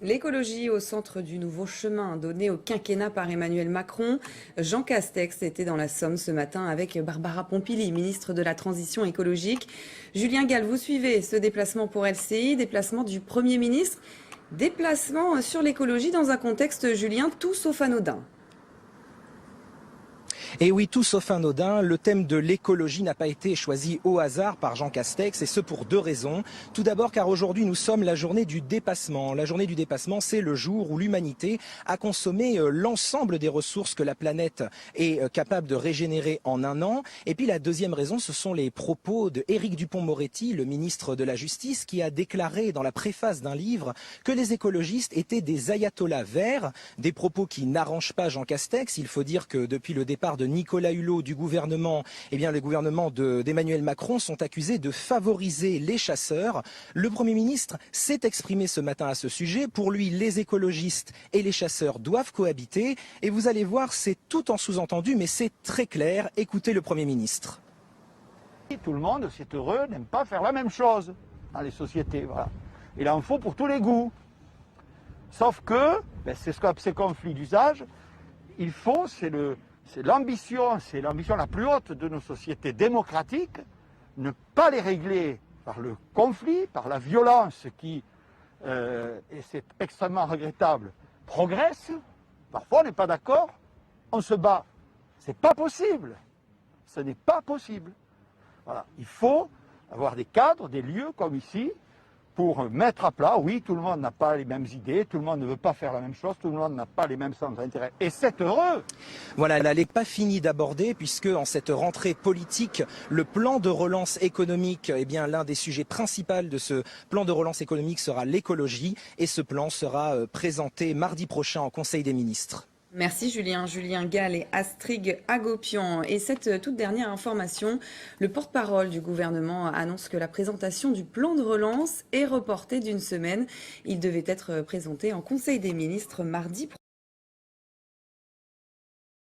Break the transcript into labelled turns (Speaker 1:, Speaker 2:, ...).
Speaker 1: L'écologie au centre du nouveau chemin donné au quinquennat par Emmanuel Macron. Jean Castex était dans la Somme ce matin avec Barbara Pompili, ministre de la Transition écologique. Julien Gall, vous suivez ce déplacement pour LCI, déplacement du Premier ministre, déplacement sur l'écologie dans un contexte, Julien, tout sauf anodin.
Speaker 2: Et oui, tout sauf anodin, le thème de l'écologie n'a pas été choisi au hasard par Jean Castex, et ce pour deux raisons. Tout d'abord car aujourd'hui nous sommes la journée du dépassement. La journée du dépassement, c'est le jour où l'humanité a consommé l'ensemble des ressources que la planète est capable de régénérer en un an. Et puis la deuxième raison, ce sont les propos de Éric Dupond-Moretti, le ministre de la Justice, qui a déclaré dans la préface d'un livre que les écologistes étaient des ayatollahs verts, des propos qui n'arrangent pas Jean Castex. Il faut dire que depuis le départ de Nicolas Hulot du gouvernement, le gouvernement d'Emmanuel Macron sont accusés de favoriser les chasseurs. Le Premier ministre s'est exprimé ce matin à ce sujet. Pour lui, les écologistes et les chasseurs doivent cohabiter. Et vous allez voir, c'est tout en sous-entendu, mais c'est très clair. Écoutez le Premier ministre.
Speaker 3: Tout le monde, c'est heureux, n'aime pas faire la même chose dans les sociétés. Voilà. Il en faut pour tous les goûts. Sauf que, ces conflits d'usage, c'est l'ambition la plus haute de nos sociétés démocratiques, ne pas les régler par le conflit, par la violence qui, et c'est extrêmement regrettable, progresse. Parfois on n'est pas d'accord, on se bat. C'est pas possible. Ce n'est pas possible. Voilà. Il faut avoir des cadres, des lieux comme ici, pour mettre à plat, oui, tout le monde n'a pas les mêmes idées, tout le monde ne veut pas faire la même chose, tout le monde n'a pas les mêmes centres d'intérêt. Et c'est heureux.
Speaker 2: Voilà, elle n'est pas finie d'aborder, puisque en cette rentrée politique, le plan de relance économique, l'un des sujets principaux de ce plan de relance économique sera l'écologie. Et ce plan sera présenté mardi prochain en Conseil des ministres.
Speaker 1: Merci Julien Gall et Astrid Hagopian. Et cette toute dernière information, le porte-parole du gouvernement annonce que la présentation du plan de relance est reportée d'une semaine. Il devait être présenté en Conseil des ministres mardi prochain.